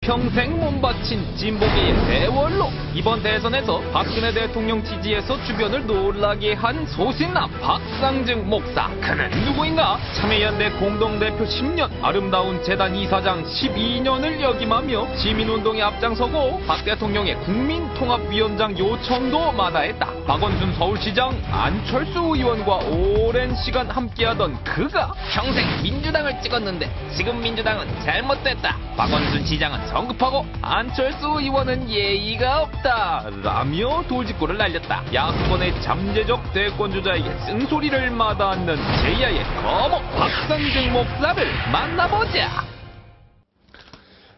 평생 몸바친 진보계의 대원로. 이번 대선에서 박근혜 대통령 지지에서 주변을 놀라게 한 소신남 박상증 목사. 그는 누구인가? 참여연대 공동대표 10년, 아름다운 재단 이사장 12년을 역임하며 시민운동에 앞장서고 박 대통령의 국민통합위원장 요청도 마다했다. 박원순 서울시장, 안철수 의원과 오랜 시간 함께하던 그가 평생 민주당을 찍었는데 지금 민주당은 잘못됐다. 박원순 시장은 성급하고 안철수 의원은 예의가 없다 라며 돌직구를 날렸다. 야권의 잠재적 대권주자에게 쓴소리를 마다않는 제2야의 거목 박상증 목사를 만나보자.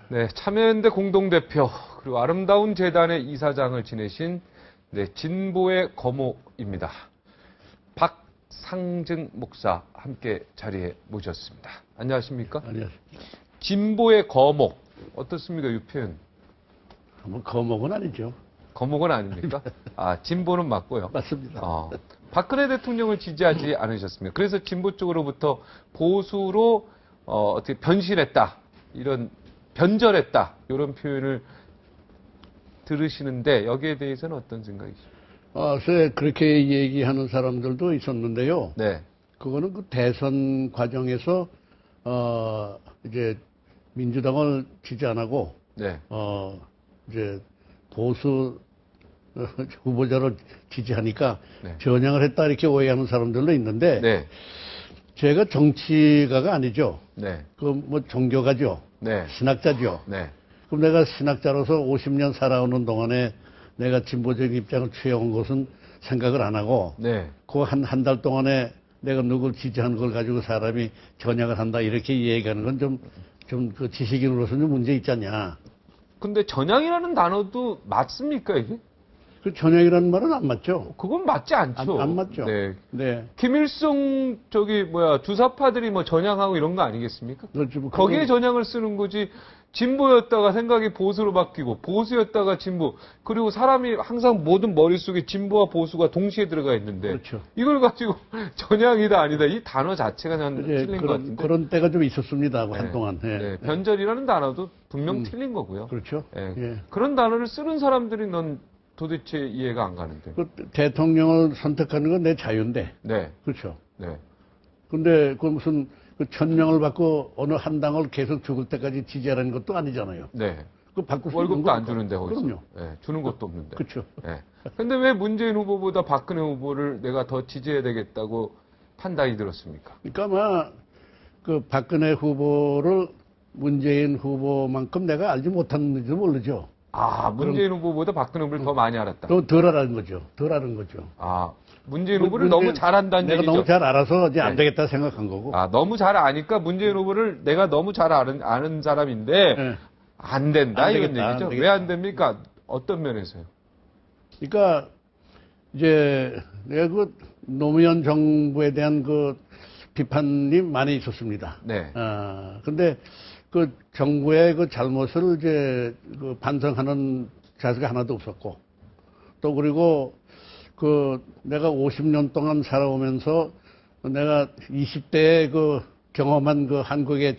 네, 참여연대 공동대표 그리고 아름다운 재단의 이사장을 지내신 진보의 거목입니다. 박상증 목사 함께 자리에 모셨습니다. 안녕하십니까? 안녕하십니까. 진보의 거목 어떻습니까? 이 표현. 뭐 거목은 아니죠. 거목은 아닙니까? 진보는 맞고요. 맞습니다. 박근혜 대통령을 지지하지 않으셨습니까? 그래서 진보 쪽으로부터 보수로 어떻게 변신했다, 이런 변절했다 이런 표현을 들으시는데 여기에 대해서는 어떤 생각이십니까? 글쎄 그렇게 얘기하는 사람들도 있었는데요. 네. 그거는 그 대선 과정에서 이제 민주당을 지지 안 하고 네. 이제 보수 후보자를 지지하니까 네. 전향을 했다 이렇게 오해하는 사람들도 있는데 네. 제가 정치가가 아니죠. 네. 그 뭐 종교가죠. 네. 신학자죠. 네. 그럼 내가 신학자로서 50년 살아오는 동안에 내가 진보적 입장을 취해온 것은 생각을 안 하고, 네. 그 한 달 동안에 내가 누굴 지지한 걸 가지고 사람이 전향을 한다 이렇게 얘기하는 건 좀 그 지식인으로서는 좀 문제 있지 않냐. 근데 전향이라는 단어도 맞습니까, 이게? 그 전향이라는 말은 안 맞죠. 그건 맞지 않죠. 안 맞죠. 네. 네. 김일성 주사파들이 뭐 전향하고 이런 거 아니겠습니까? 그렇죠. 뭐 거기에 전향을 쓰는 거지. 진보였다가 생각이 보수로 바뀌고 보수였다가 진보, 그리고 사람이 항상 모든 머릿속에 진보와 보수가 동시에 들어가 있는데 그렇죠. 이걸 가지고 전향이다 아니다 이 단어 자체가 난 틀린 것 같은데. 그런 때가 좀 있었습니다. 네. 한동안. 네. 네. 변절이라는 단어도 분명 틀린 거고요. 그렇죠. 네. 예. 그런 단어를 쓰는 사람들이 넌 도대체 이해가 안 가는데. 그 대통령을 선택하는 건 내 자유인데. 네. 그렇죠. 네. 근데 그 무슨 그 1000명을 받고 어느 한 당을 계속 죽을 때까지 지지하라는 것도 아니잖아요. 네. 그 받고 월급도 안 주는데 거기서. 그럼요. 네. 주는 것도 없는데. 그렇죠. 네. 근데 왜 문재인 후보보다 박근혜 후보를 내가 더 지지해야 되겠다고 판단이 들었습니까? 그러니까 아마 그 박근혜 후보를 문재인 후보만큼 내가 알지 못하는지도 모르죠. 문재인 후보보다 박근혜 후보를 더 많이 알았다. 또 덜 알아는 거죠. 덜 아는 거죠. 문재인 후보를 너무 잘 안다는 내가 얘기죠. 너무 잘 알아서 이제 안 네. 되겠다 생각한 거고. 너무 잘 아니까 문재인 후보를 내가 너무 잘 아는 사람인데 네. 안 된다 안 이런 되겠다, 얘기죠. 안 되겠다. 왜 안 됩니까? 어떤 면에서요? 그러니까 이제 내가 그 노무현 정부에 대한 그 비판이 많이 있었습니다. 네. 근데 그 정부의 그 잘못을 이제 그 반성하는 자세가 하나도 없었고, 또 그리고 그 내가 50년 동안 살아오면서 내가 20대에 그 경험한 그 한국의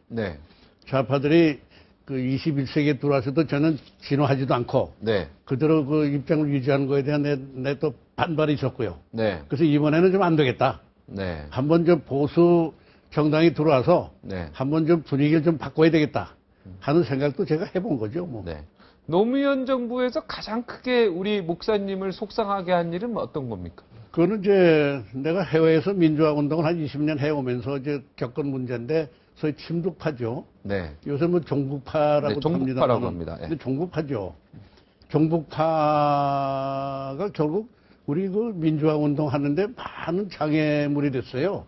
네. 좌파들이 그 21세기에 들어와서도 저는 진화하지도 않고 네. 그대로 그 입장을 유지하는 거에 대한 내 또 반발이 있었고요. 네. 그래서 이번에는 좀 안 되겠다. 네. 한번 좀 보수 정당이 들어와서 네. 한번 좀 분위기를 좀 바꿔야 되겠다 하는 생각도 제가 해본 거죠. 뭐. 네. 노무현 정부에서 가장 크게 우리 목사님을 속상하게 한 일은 어떤 겁니까? 그거는 이제 내가 해외에서 민주화 운동을 한 20년 해오면서 이제 겪은 문제인데 소위 친북파죠. 네. 요새 뭐 종북파라고 네, 종북파라고 합니다. 예. 근데 종북파죠. 종북파가 결국 우리 그 민주화 운동 하는데 많은 장애물이 됐어요.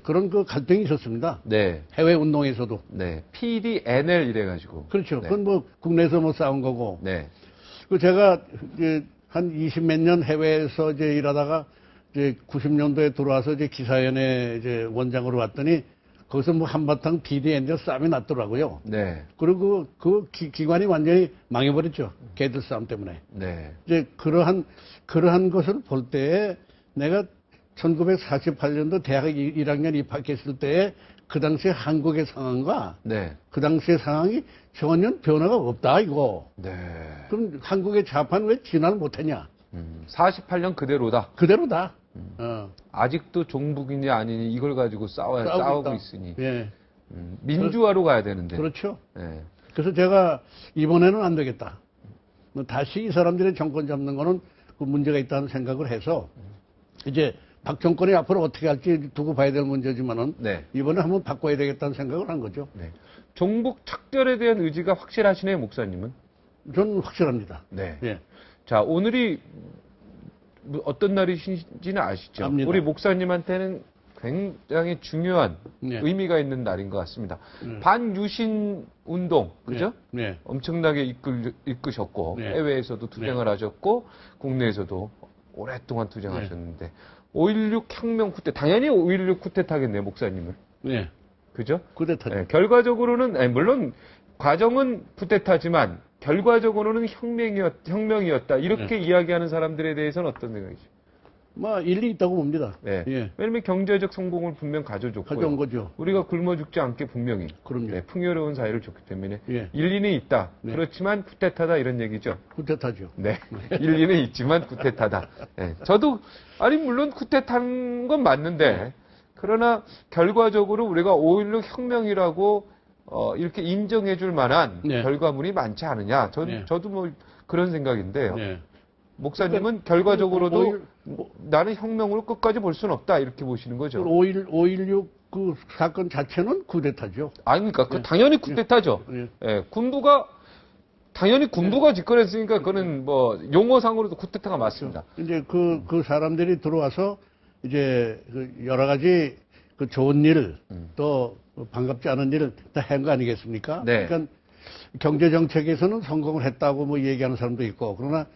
그런 그 갈등이 있었습니다. 네. 해외 운동에서도. 네. PDNL 이래가지고. 그렇죠. 네. 그건 뭐 국내에서 뭐 싸운 거고. 네. 그 제가 이제 한 20몇 년 해외에서 이제 일하다가 이제 90년도에 들어와서 이제 기사연의 이제 원장으로 왔더니 거기서 뭐 한바탕 PDNL 싸움이 났더라고요. 네. 그리고 그 기관이 완전히 망해버렸죠. 걔들 싸움 때문에. 네. 이제 그러한 것을 볼 때에 내가 1948년도 대학 1학년 입학했을 때에 그 당시의 한국의 상황과 네. 그 당시의 상황이 전혀 변화가 없다 이거. 네. 그럼 한국의 좌파는 왜 진화를 못했냐? 48년 그대로다. 그대로다. 아직도 종북이냐 아니니 이걸 가지고 싸우고 있다. 있으니. 예. 민주화로 가야 되는데. 그렇죠. 네. 그래서 제가 이번에는 안 되겠다. 다시 이 사람들의 정권 잡는 거는 그 문제가 있다는 생각을 해서 이제 박 정권이 앞으로 어떻게 할지 두고 봐야 될 문제지만은 네. 이번에 한번 바꿔야 되겠다는 생각을 한 거죠. 네. 종북 척결에 대한 의지가 확실하시네요, 목사님은. 저는 확실합니다. 네. 예. 자, 오늘이 어떤 날이신지는 아시죠? 압니다. 우리 목사님한테는 굉장히 중요한 네. 의미가 있는 날인 것 같습니다. 반유신 운동, 그죠? 네. 엄청나게 이끄셨고, 네. 해외에서도 투쟁을 하셨고, 국내에서도 오랫동안 투쟁하셨는데, 5.16 혁명 쿠데, 당연히 5.16 쿠데타겠네요, 목사님은. 네. 그죠? 쿠데타. 네, 결과적으로는, 아니, 물론, 과정은 쿠데타지만, 결과적으로는 혁명이었다. 이렇게 이야기하는 사람들에 대해서는 어떤 생각이죠? 뭐 일리 있다고 봅니다. 네. 예. 왜냐면 경제적 성공을 분명 가져줬고요. 가져온 거죠. 우리가 굶어 죽지 않게 분명히 그럼요. 네, 풍요로운 사회를 줬기 때문에 예. 일리는 있다. 네. 그렇지만 쿠데타다 이런 얘기죠. 쿠데타죠. 네. 일리는 있지만 쿠데타다. 네. 저도 아니 물론 쿠데타인 건 맞는데 그러나 결과적으로 우리가 5.16 혁명이라고 이렇게 인정해 줄 만한 네. 결과물이 많지 않으냐. 네. 저도 뭐 그런 생각인데요. 네. 목사님은 결과적으로도 나는 혁명으로 끝까지 볼 수는 없다 이렇게 보시는 거죠. 5.16 그 사건 자체는 쿠데타죠. 아니 그러니까 그 당연히 쿠데타죠. 예. 예, 당연히 군부가 집권했으니까 그거는 뭐 용어상으로도 쿠데타가 맞습니다. 이제 그 사람들이 들어와서 이제 그 여러 가지 그 좋은 일, 또 반갑지 않은 일을 다 한 거 아니겠습니까? 네. 그러니까 경제 정책에서는 성공을 했다고 뭐 얘기하는 사람도 있고, 그러나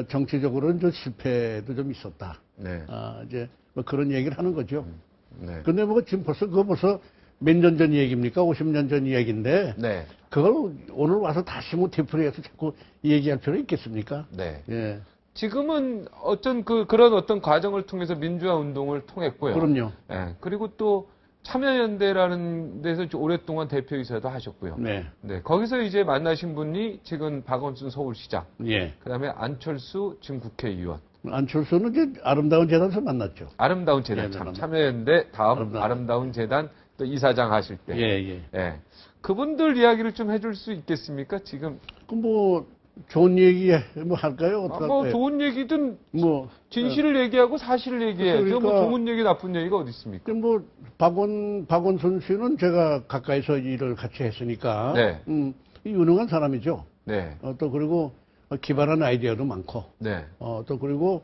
정치적으로는 좀 실패도 좀 있었다. 네. 이제 뭐 그런 얘기를 하는 거죠. 네. 근데 뭐 지금 그거 벌써 몇 년 전 얘기입니까? 50년 전 이야기인데, 네. 그걸 오늘 와서 다시 뭐 되풀이해서 자꾸 얘기할 필요 있겠습니까? 네. 예. 지금은 그런 어떤 과정을 통해서 민주화 운동을 통했고요. 그럼요. 예, 그리고 또 참여연대라는 데서 오랫동안 대표이사도 하셨고요. 네. 네, 거기서 이제 만나신 분이 지금 박원순 서울시장, 예. 그다음에 안철수 지금 국회의원, 안철수는 이제 아름다운 재단에서 만났죠. 아름다운 재단, 예, 참, 네, 참여연대 다음 아름다운 재단 또 이사장 하실 때. 예. 예. 그분들 이야기를 좀 해줄 수 있겠습니까? 지금. 그 뭐 좋은 얘기 뭐 할까요? 어떡할까요? 뭐 좋은 얘기든 뭐 진실을 얘기하고 사실을 얘기해야죠. 뭐 그러니까 좋은 얘기, 나쁜 얘기가 어디 있습니까? 뭐 박원순 씨는 제가 가까이서 일을 같이 했으니까 네. 유능한 사람이죠. 네. 또 그리고 기발한 아이디어도 많고 네. 또 그리고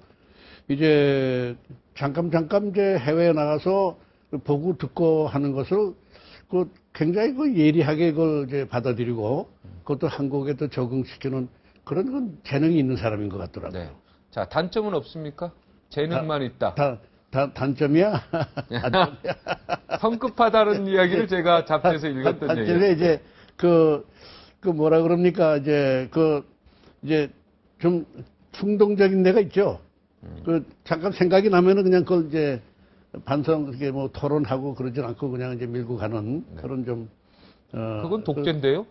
이제 잠깐 이제 해외에 나가서 보고 듣고 하는 것을 굉장히 예리하게 그걸 이제 받아들이고 그것도 한국에 또 적응시키는 그런 건 재능이 있는 사람인 것 같더라고요. 네. 자, 단점은 없습니까? 재능만 있다. 단점이야? 성급하다는 이야기를 제가 잡지에서 읽었던 단점이 얘기예요. 이제 뭐라 그럽니까? 이제 좀 충동적인 데가 있죠. 잠깐 생각이 나면은 그냥 그걸 이제 반성, 뭐 토론하고 그러진 않고 그냥 이제 밀고 가는 그런 좀, 그건 독재인데요?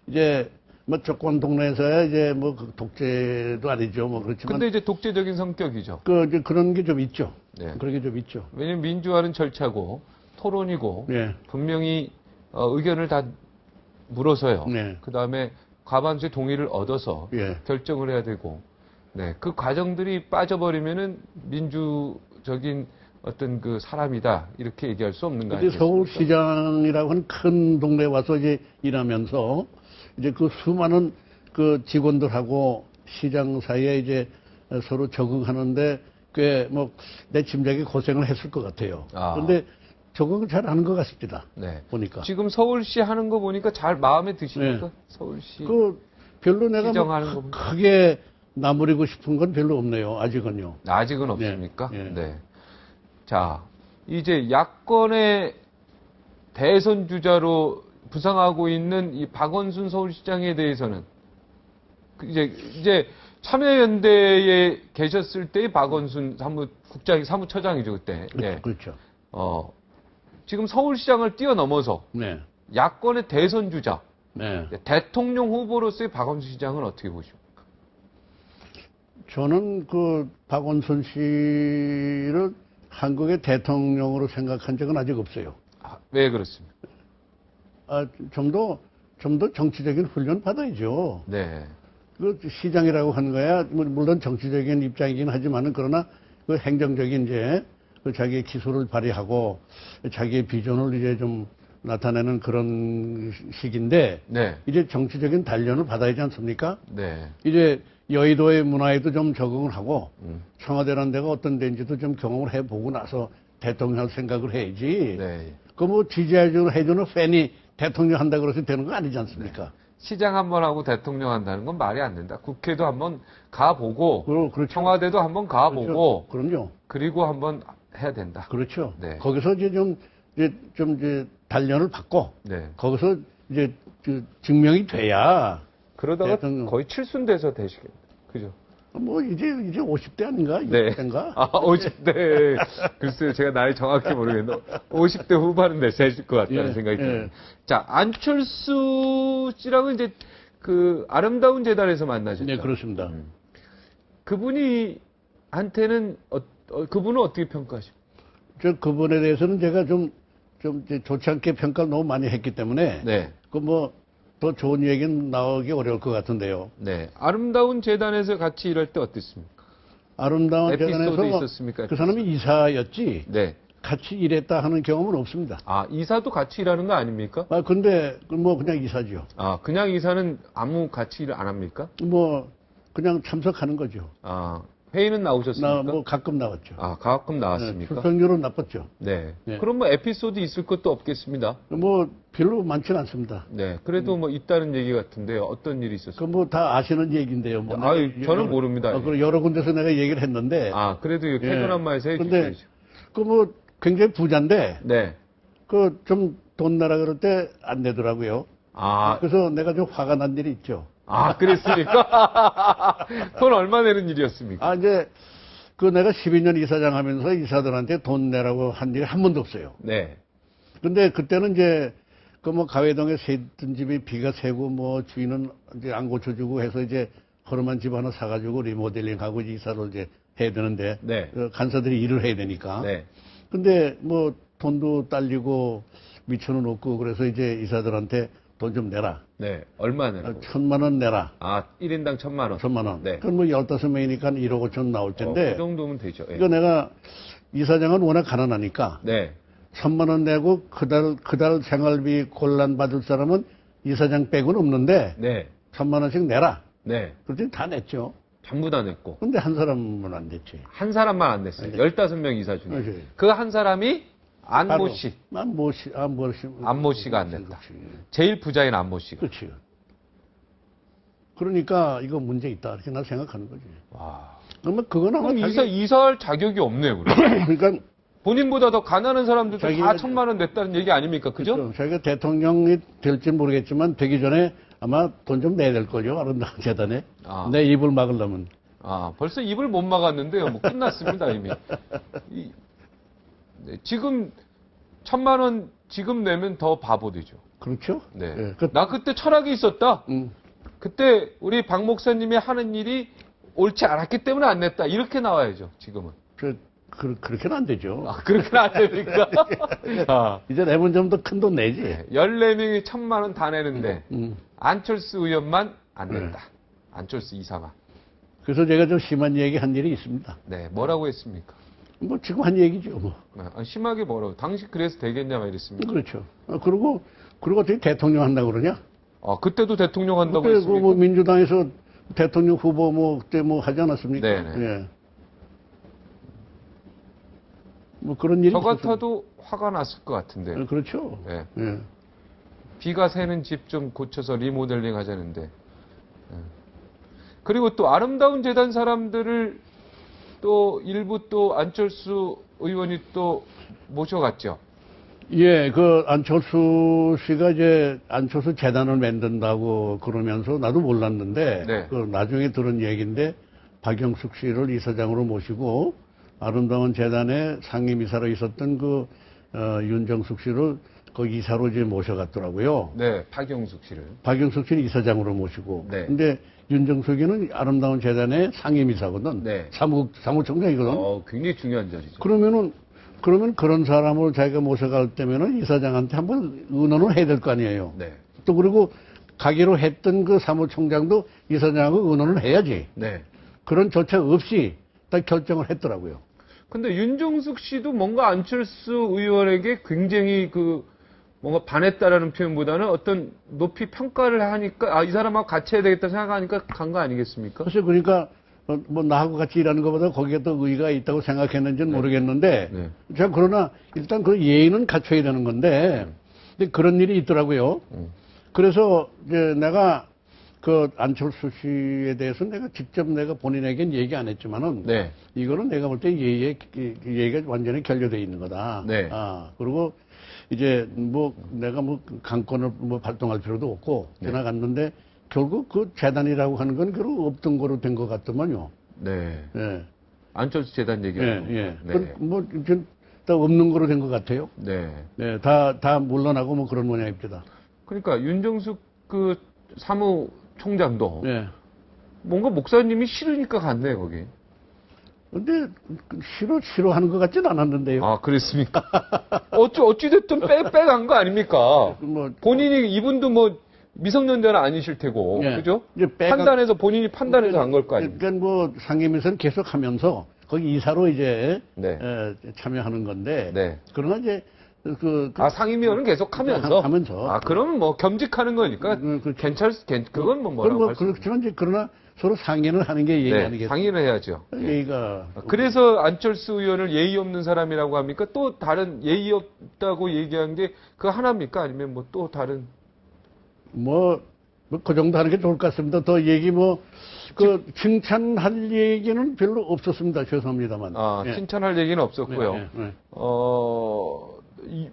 이제 뭐 조건 동네에서야 이제 뭐 독재도 아니죠. 뭐 그렇지만. 근데 이제 독재적인 성격이죠. 이제 그런 게 좀 있죠. 네. 그런 게 좀 있죠. 왜냐면 민주화는 절차고 토론이고 네. 분명히 의견을 다 물어서요. 네. 그 다음에 과반수의 동의를 얻어서 예. 결정을 해야 되고, 네. 그 과정들이 빠져버리면은 민주적인 어떤 그 사람이다 이렇게 얘기할 수 없는 거 근데 아니겠습니까? 서울시장이라고 하는 큰 동네에 와서 이제 일하면서 이제 그 수많은 그 직원들하고 시장 사이에 이제 서로 적응하는데 꽤 뭐 내 짐작에 고생을 했을 것 같아요. 그런데 적응을 잘 하는 것 같습니다. 네. 보니까. 지금 서울시 하는 거 보니까 잘 마음에 드십니까? 네. 서울시. 별로 내가 시정하는 뭐 거 크게 나무리고 싶은 건 별로 없네요. 아직은요. 아직은 없습니까? 네. 네. 자, 이제 야권의 대선 주자로 부상하고 있는 이 박원순 서울시장에 대해서는 이제 참여연대에 계셨을 때의 박원순 사무처장이죠 그때. 네. 그렇죠. 지금 서울시장을 뛰어넘어서 네. 야권의 대선 주자, 네. 대통령 후보로서의 박원순 시장은 어떻게 보십니까? 저는 그 박원순 씨를 한국의 대통령으로 생각한 적은 아직 없어요. 아, 왜 그렇습니까? 좀 더 정치적인 훈련 받아야죠. 네. 그 시장이라고 하는 거야. 물론 정치적인 입장이긴 하지만은 그러나 그 행정적인 이제 그 자기의 기술을 발휘하고 자기의 비전을 이제 좀 나타내는 그런 시기인데 네. 이제 정치적인 단련을 받아야 하지 않습니까? 네. 이제 여의도의 문화에도 좀 적응을 하고 음. 청와대라는 데가 어떤 데인지도 좀 경험을 해보고 나서 대통령 할 생각을 해야지. 네. 그 뭐 해주는 팬이 대통령 한다 그래서 되는 거 아니지 않습니까? 시장 한번 하고 대통령 한다는 건 말이 안 된다. 국회도 한번 가보고, 그렇죠. 청와대도 한번 가보고, 그럼요. 그리고 한번 해야 된다. 그렇죠. 네. 거기서 이제 좀 단련을 받고 네. 거기서 이제 증명이 돼야 그러다가 대통령. 거의 칠순돼서 되시겠다. 그죠? 뭐 이제 50대 아닌가? 네. 60대인가? 아, 50대. 글쎄요, 제가 나이 정확히 모르겠는데, 50대 후반은 되실 것 같다는 예, 생각이 예. 듭니다. 자, 안철수 씨랑은 이제 그 아름다운 재단에서 만나셨죠? 네, 그렇습니다. 그분이, 한테는, 그분은 어떻게 평가하십니까? 그분에 대해서는 제가 좀 이제 좋지 않게 평가를 너무 많이 했기 때문에 네. 그 뭐 더 좋은 얘기는 나오기 어려울 것 같은데요. 네. 아름다운 재단에서 같이 일할 때 어땠습니까? 아름다운 에피소드 재단에서 있었습니까? 그 사람이 이사였지 네. 같이 일했다 하는 경험은 없습니다. 아, 이사도 같이 일하는 거 아닙니까? 근데 뭐 그냥 이사죠. 아, 그냥 이사는 아무 같이 일을 안 합니까? 뭐 그냥 참석하는 거죠. 아, 회의는 나오셨습니까? 나 뭐 가끔 나왔죠. 아, 가끔 나왔습니까? 출석률은 나빴죠. 네. 네. 그럼 뭐 에피소드 있을 것도 없겠습니다. 뭐 별로 많지는 않습니다. 네. 그래도 뭐 있다는 얘기 같은데요. 어떤 일이 있었어요? 그 뭐 다 아시는 얘기인데요. 뭐 아유, 내가 저는 모릅니다. 그 여러 군데서 내가 얘기를 했는데. 아, 그래도 이 태그란마에서 예. 근데 해주셔야죠. 그 뭐 굉장히 부자인데 네. 그 좀 돈 내라 그럴 때 안 내더라고요. 아, 그래서 내가 좀 화가 난 일이 있죠. 아, 그랬습니까? 돈 얼마 내는 일이었습니까? 이제 그 내가 12년 이사장 하면서 이사들한테 돈 내라고 한 일이 한 번도 없어요. 네. 근데 그때는 이제 그 뭐 가회동에 세던 집이 비가 새고 뭐 주인은 이제 안 고쳐주고 해서 이제 허름한 집 하나 사가지고 리모델링하고 이사를 이제 해야 되는데 네. 간사들이 일을 해야 되니까. 네. 근데 뭐 돈도 딸리고 미천은 없고 그래서 이제 이사들한테 돈 좀 내라. 네. 얼마 내라고? 1,000만 원 내라. 아, 1인당 1,000만 원. 1,000만 원. 네. 그건 뭐 15명이니까 1억 5천 나올 텐데. 그 정도면 되죠. 예. 이거 내가 이사장은 워낙 가난하니까 네. 1,000만 원 내고 그달 생활비 곤란 받을 사람은 이사장 빼고는 없는데 네. 1,000만 원씩 내라. 네. 그랬더니 다 냈죠. 전부 다 냈고. 근데 한 사람은 안 됐지. 한 사람만 안 냈어요. 네. 15명 이사 중에. 네. 그 한 사람이 안모 씨. 안모 씨. 안모 씨가 안 냈다. 그렇지. 제일 부자인 안모 씨가. 그렇지. 그러니까 이거 문제 있다. 이렇게 나 생각하는 거지. 와. 그러면 그건 아마 그럼 이사할 자격이 없네요, 그럼. 그러니까 본인보다 더 가난한 사람들도 자기가- 다 1,000만 원 냈다는 얘기 아닙니까? 그죠? 그렇죠. 자기가 대통령이 될지 모르겠지만 되기 전에 아마 돈 좀 내야 될걸요. 아름다운 재단에. 아. 내 입을 막으려면. 아, 벌써 입을 못 막았는데요. 뭐 끝났습니다, 이미. 네, 지금 1,000만 원 지금 내면 더 바보 되죠. 그렇죠? 네. 예, 나 그때 철학이 있었다. 그때 우리 박 목사님이 하는 일이 옳지 않았기 때문에 안 냈다. 이렇게 나와야죠, 지금은. 그렇게는 안 되죠. 아, 그렇게는 안 됩니까? 아, 이제 내면 좀 더 큰 돈 내지. 14명이 1,000만 원 다 내는데, 음. 안철수 의원만 안 냈다. 안철수 이사만. 그래서 제가 좀 심한 얘기 한 일이 있습니다. 네, 뭐라고 했습니까? 뭐 지금 한 얘기죠. 뭐. 심하게 뭐라고. 당시 그래서 되겠냐, 막 이랬습니다. 그렇죠. 그리고 어떻게 대통령 한다고 그러냐? 그때도 대통령 한다고 그때 했습니까? 뭐 민주당에서 대통령 후보 뭐 그때 뭐 하지 않았습니까? 네네. 예. 뭐 그런 일이 저 있었어요. 같아도 화가 났을 것 같은데. 그렇죠. 네. 예. 비가 새는 집 좀 고쳐서 리모델링 하자는데. 예. 그리고 또 아름다운 재단 사람들을 또 일부 또 안철수 의원이 또 모셔갔죠. 예, 그 안철수 씨가 이제 안철수 재단을 만든다고 그러면서 나도 몰랐는데 네. 그 나중에 들은 얘기인데 박영숙 씨를 이사장으로 모시고 아름다운 재단의 상임이사로 있었던 그 윤정숙 씨를 그 이사로 이제 모셔갔더라고요. 네, 박영숙 씨를. 박영숙 씨는 이사장으로 모시고. 네. 근데 윤정숙이는 아름다운 재단의 상임이사거든. 네. 사무총장이거든. 굉장히 중요한 자리죠. 그러면 그런 사람을 자기가 모셔갈 때면은 이사장한테 한번 의논을 해야 될 거 아니에요. 네. 또 그리고 가기로 했던 그 사무총장도 이사장하고 의논을 해야지. 네. 그런 조차 없이 딱 결정을 했더라고요. 근데 윤정숙 씨도 뭔가 안철수 의원에게 굉장히 뭔가 반했다라는 표현보다는 어떤 높이 평가를 하니까, 이 사람하고 같이 해야 되겠다 생각하니까 간 거 아니겠습니까? 글쎄, 그러니까, 뭐, 나하고 같이 일하는 것보다 거기에 더 의의가 있다고 생각했는지는 모르겠는데, 네. 자, 그러나, 일단 그 예의는 갖춰야 되는 건데, 근데 그런 일이 있더라고요. 그래서, 이제 내가, 그 안철수 씨에 대해서 내가 직접 내가 본인에겐 얘기 안 했지만은, 네. 이거는 내가 볼 때 예의가 완전히 결여되어 있는 거다. 네. 그리고, 이제 내가 강권을 발동할 필요도 없고 네. 지나갔는데 결국 그 재단이라고 하는 건 결국 없던 거로 된 것 같더만요. 네. 예. 안철수 재단 예, 얘기하는 예. 네. 다 없는 거로 된 것 같아요. 네. 네, 다 물러나고 뭐 그런 모양입니다. 그러니까 윤정숙 그 사무총장도 예. 뭔가 목사님이 싫으니까 갔네, 거기. 근데 싫어하는 것 같진 않았는데요. 아, 그랬습니까? 어찌됐든 빼간 거 아닙니까? 뭐 본인이, 이분도 뭐, 미성년자는 아니실 테고, 예. 그죠? 이제 본인이 판단해서 간 걸 거 아닙니까? 그러니까 뭐 상임위에서는 계속 하면서 거기 이사로 이제 네. 참여하는 건데. 네. 그러나 이제 상임위원은 계속 하면서? 하면서. 그러면 뭐, 겸직하는 거니까, 그건 뭐 뭐라고 할 수. 그렇지만 이제 그러나 서로 상의는 하는 게 예의 네, 아니겠어요? 상의를 해야죠. 예의가. 그래서 안철수 의원을 예의 없는 사람이라고 합니까? 또 다른 예의 없다고 얘기한 게 그 하나입니까? 아니면 뭐 또 다른? 그 정도 하는 게 좋을 것 같습니다. 더 얘기 칭찬할 얘기는 별로 없었습니다. 죄송합니다만. 예. 칭찬할 얘기는 없었고요. 예, 예.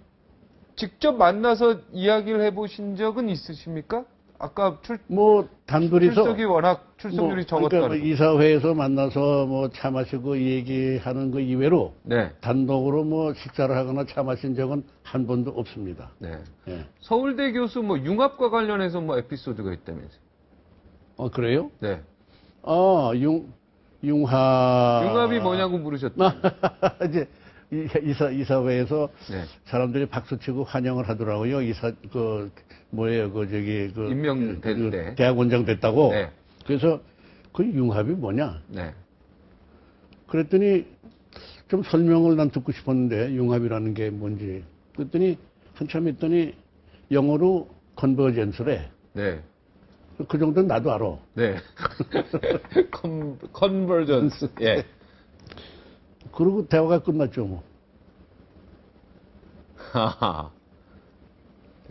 직접 만나서 이야기를 해보신 적은 있으십니까? 아까 단둘이서. 출석이 워낙 출석률이 적었다는. 그러니까 이사회에서 만나서 차 마시고 얘기하는 거 이외로. 네. 단독으로 식사를 하거나 차 마신 적은 한 번도 없습니다. 네. 예. 서울대 교수 융합과 관련해서 에피소드가 있다면서요? 그래요? 네. 융합이 뭐냐고 물으셨죠? 이제 이사회에서 네. 사람들이 박수치고 환영을 하더라고요. 임명될 때. 대학원장 됐다고. 네. 그래서 그 융합이 뭐냐? 네. 그랬더니 좀 설명을 난 듣고 싶었는데 융합이라는 게 뭔지. 그랬더니 한참 있더니 영어로 컨버전스래. 네. 그 정도는 나도 알아. 네. 컨버전스. 예. 그리고 대화가 끝났죠, 뭐. 하하.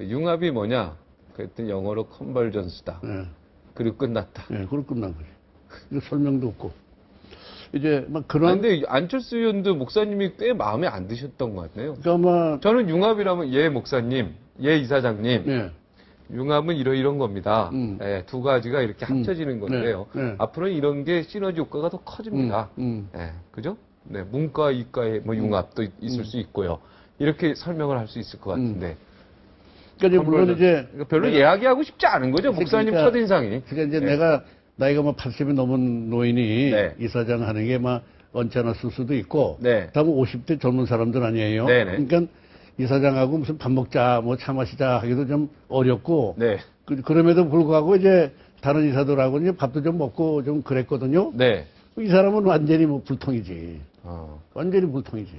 융합이 뭐냐? 그랬더니 영어로 컨버전스다. 예. 그리고 끝났다. 예, 그리고 끝난 거지. 이거 설명도 없고. 이제 막 그런. 근데 안철수 의원도 목사님이 꽤 마음에 안 드셨던 것 같네요. 그러니까 저는 융합이라면 예 목사님, 예 이사장님. 예. 융합은 이런 겁니다. 예, 두 가지가 이렇게 합쳐지는 건데요. 네. 앞으로는 이런 게 시너지 효과가 더 커집니다. 예, 그죠? 네, 문과, 이과의 융합도 있을 수 있고요. 이렇게 설명을 할 수 있을 것 같은데. 그러니까 물론 이제 별로 이야기하고 싶지 않은 거죠, 목사님 그러니까, 첫인상이. 그러니까 이제 네. 내가 나이가 80이 넘은 노인이 네. 이사장 하는 게 언짢았을 수도 있고, 네. 다음 50대 젊은 사람들 아니에요. 네네. 그러니까 이사장하고 무슨 밥 먹자, 차 마시자 하기도 좀 어렵고, 네. 그럼에도 불구하고 이제 다른 이사들하고 이제 밥도 좀 먹고 좀 그랬거든요. 네. 이 사람은 완전히 불통이지. 어. 완전히 불통이지.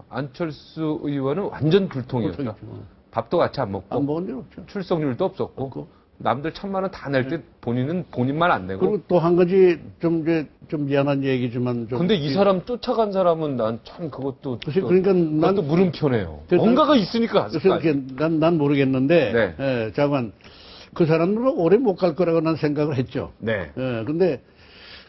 안철수 의원은 완전 불통이었다. 불통이지. 밥도 같이 안 먹고. 안 먹은 일 없죠. 출석률도 없었고. 남들 1,000만 원 다 낼 때 본인만 안 내고. 그리고 또 한 가지 좀 미안한 얘기지만 좀. 근데 이 사람 쫓아간 사람은 난 참 그것도. 그러니까 그것도 물음표네요. 뭔가가 있으니까. 난 모르겠는데. 네. 예, 자관 그 사람은 오래 못 갈 거라고 난 생각을 했죠. 네. 예, 근데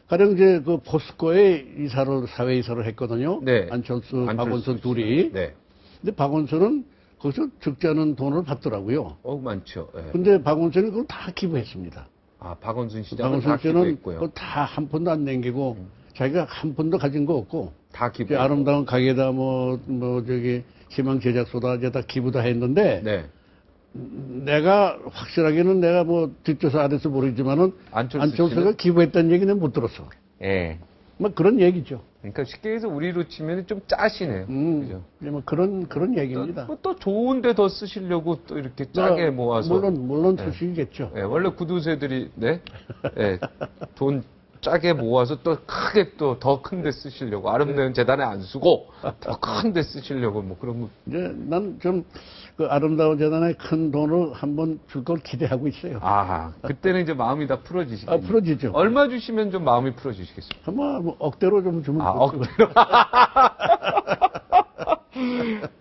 가령 이제 그 포스코에 사회 이사를 했거든요. 네. 안철수, 박원순 둘이. 네. 근데 박원순은 거기서 적지 않은 돈을 받더라고요. 많죠. 네. 근데 박원순이 그걸 다 기부했습니다. 박원순 시장은 박원순 다 씨는 기부했고요. 그걸 다 한 푼도 안 남기고 자기가 한 푼도 가진 거 없고 다 기부. 아름다운 가게다 희망 제작소다 이제 다 기부 다 했는데 네. 내가 확실하게는 내가 뒷조사 안 해서 모르지만은 안철수가 기부했다는 얘기는 못 들었어. 예. 그런 얘기죠. 그러니까 쉽게 해서 우리로 치면 좀 짜시네요. 그죠? 그런 얘기입니다. 또 좋은데 더 쓰시려고 또 이렇게 짜게 모아서. 물론 쓰시겠죠. 네, 원래 구두쇠들이, 네? 네, 돈 짜게 모아서 또 크게 또 더 큰 데 쓰시려고. 아름다운 재단에 안 쓰고 더 큰 데 쓰시려고 그런 거. 이제 난 좀 그 아름다운 재단에 큰 돈을 한번 줄 걸 기대하고 있어요. 그때는 이제 마음이 다 풀어지시겠네요. 풀어지죠. 얼마 주시면 좀 마음이 풀어지시겠습니까? 아마 억대로 좀 주면 억대로.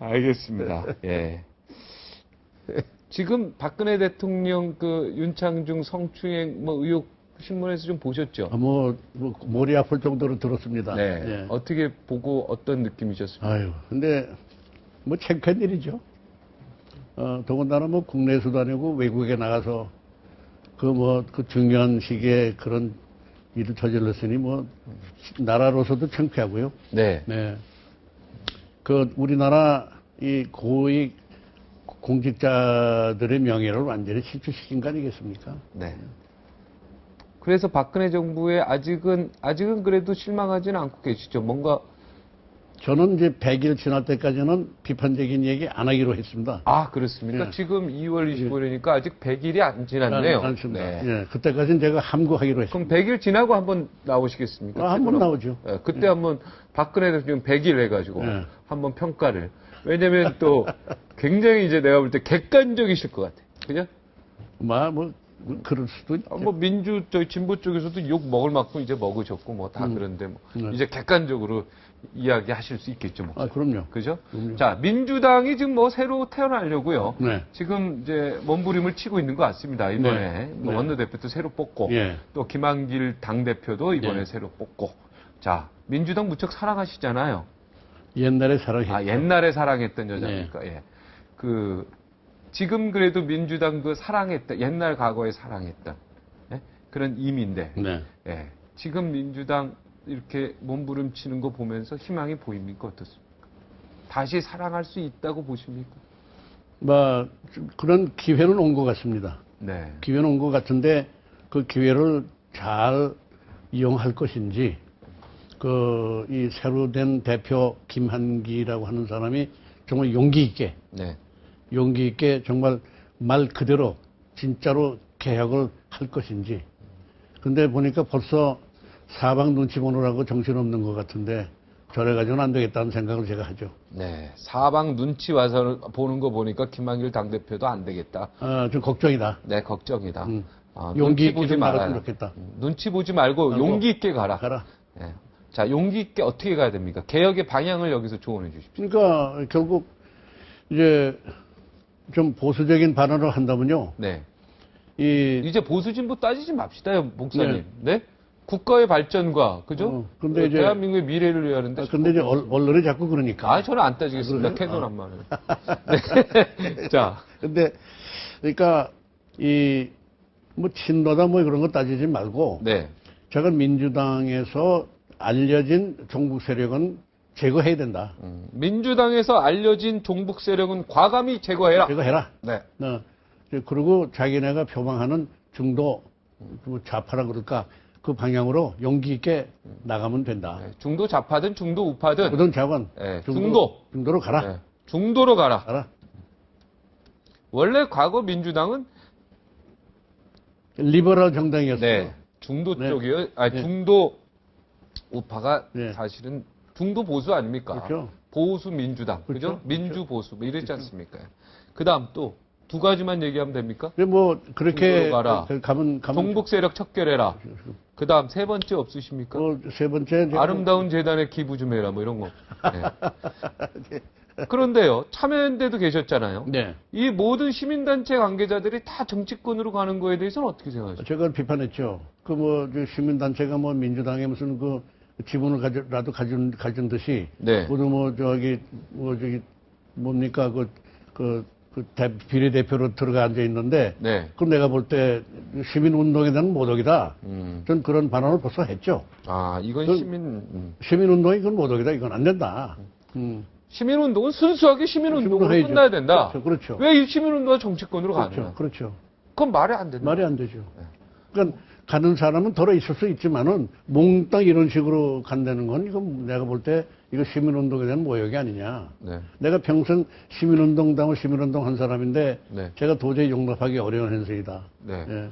알겠습니다. 예. 지금 박근혜 대통령 윤창중 성추행 의혹 신문에서 좀 보셨죠? 머리 아플 정도로 들었습니다. 네. 예. 어떻게 보고 어떤 느낌이셨습니까? 근데 창피한 일이죠. 더군다나 국내에서도 아니고 외국에 나가서 그 중요한 시기에 그런 일을 저질렀으니 나라로서도 창피하고요. 네. 네. 우리나라 이 고위 공직자들의 명예를 완전히 실추시킨 거 아니겠습니까? 네. 그래서 박근혜 정부에 아직은 그래도 실망하지는 않고 계시죠. 뭔가 저는 이제 100일 지날 때까지는 비판적인 얘기 안 하기로 했습니다. 그렇습니까? 예. 지금 2월 25일이니까 아직 100일이 안 지났네요. 않습니다. 네. 예, 그때까지는 제가 함구하기로 했습니다. 그럼 100일 지나고 한번 나오시겠습니까? 한번 나오죠. 네, 그때 한번 박근혜 대통령 100일 해가지고 예. 한번 평가를. 왜냐면 또 굉장히 이제 내가 볼 때 객관적이실 것 같아. 그죠? 그럴 수도 있죠. 저희 진보 쪽에서도 욕 먹을 만큼 이제 먹으셨고 다 그런데 이제 객관적으로 이야기하실 수 있겠죠. 그럼요. 그죠? 그럼요. 자, 민주당이 지금 새로 태어나려고요. 네. 지금 이제 몸부림을 치고 있는 것 같습니다. 이번에 네. 원내대표도 새로 뽑고 예. 또 김한길 당대표도 이번에 예. 새로 뽑고. 자, 민주당 무척 사랑하시잖아요. 옛날에 사랑했죠. 옛날에 사랑했던 여자니까. 예. 지금 그래도 민주당 사랑했던 옛날 과거에 사랑했던 그런 임인데. 네. 예. 지금 민주당 이렇게 몸부림치는 거 보면서 희망이 보입니까? 어떻습니까? 다시 사랑할 수 있다고 보십니까? 그런 기회는 온 것 같습니다. 네. 기회는 온 것 같은데 그 기회를 잘 이용할 것인지 이 새로 된 대표 김한기라고 하는 사람이 정말 용기 있게 정말 말 그대로 진짜로 개혁을 할 것인지. 근데 보니까 벌써 사방 눈치 보느라고 정신없는 것 같은데 저래가지고는 안 되겠다는 생각을 제가 하죠. 네. 사방 눈치 와서 보는 거 보니까 김한길 당대표도 안 되겠다. 좀 걱정이다. 네, 걱정이다. 용기 눈치 있게 보지 좀 말아야 말았으면 좋겠다. 눈치 보지 말고 용기 있게 가라. 네. 자, 용기 있게 어떻게 가야 됩니까? 개혁의 방향을 여기서 조언해 주십시오. 그러니까 결국 이제 좀 보수적인 발언을 한다면요. 네. 이제 보수 진보 따지지 맙시다요, 목사님. 네. 네? 국가의 발전과 그죠? 근데 이제 대한민국의 미래를 위하는데. 근데 이제 언론이 자꾸 그러니까. 저는 안 따지겠습니다. 캐논 한 네. 자. 근데 그러니까 친노다 그런 거 따지지 말고. 네. 제가 민주당에서 알려진 종북 세력은 제거해야 된다. 민주당에서 알려진 종북 세력은 과감히 제거해라. 네. 그리고 자기네가 표방하는 중도 좌파라 그럴까 그 방향으로 용기 있게 나가면 된다. 네. 중도 좌파든 중도 우파든. 그든 자건. 네. 중도로 가라. 네. 중도로 가라. 원래 과거 민주당은 리버럴 정당이었어요. 네. 중도 쪽이요. 중도 우파가 사실은 중도 보수 아닙니까? 그렇죠. 보수 민주당. 그죠? 민주 보수. 이랬지 않습니까? 그 다음 또 두 가지만 얘기하면 됩니까? 그렇게 가면 종북 세력 척결해라. 그 다음 세 번째 없으십니까? 세 번째 아름다운 재단에 기부 좀 해라. 이런 거. 네. 그런데요, 참여연대도 계셨잖아요. 네. 이 모든 시민단체 관계자들이 다 정치권으로 가는 거에 대해서는 어떻게 생각하세요? 제가 비판했죠. 시민단체가 민주당에 무슨 지분을 라도 가진 듯이. 네. 모두 뭡니까, 비례대표로 들어가 앉아 있는데, 네. 그 내가 볼 때 시민운동에 대한 모독이다. 전 그런 발언을 벌써 했죠. 아, 이건 그- 시민. 시민운동이 그건 모독이다. 이건 안 된다. 시민운동은 순수하게 시민운동으로 시민운동해야죠. 끝나야 된다. 그렇죠. 왜 이 시민운동가 정치권으로 가느냐? 그렇죠. 그렇죠. 그건 말이 안 된다. 말이 안 되죠. 그러니까 가는 사람은 덜어 있을 수 있지만은 몽땅 이런 식으로 간다는 건 이건 내가 볼 때 이거 시민운동에 대한 모욕이 아니냐. 네. 내가 평생 시민운동 당을 시민운동 한 사람인데 네. 제가 도저히 용납하기 어려운 현실이다. 네. 예.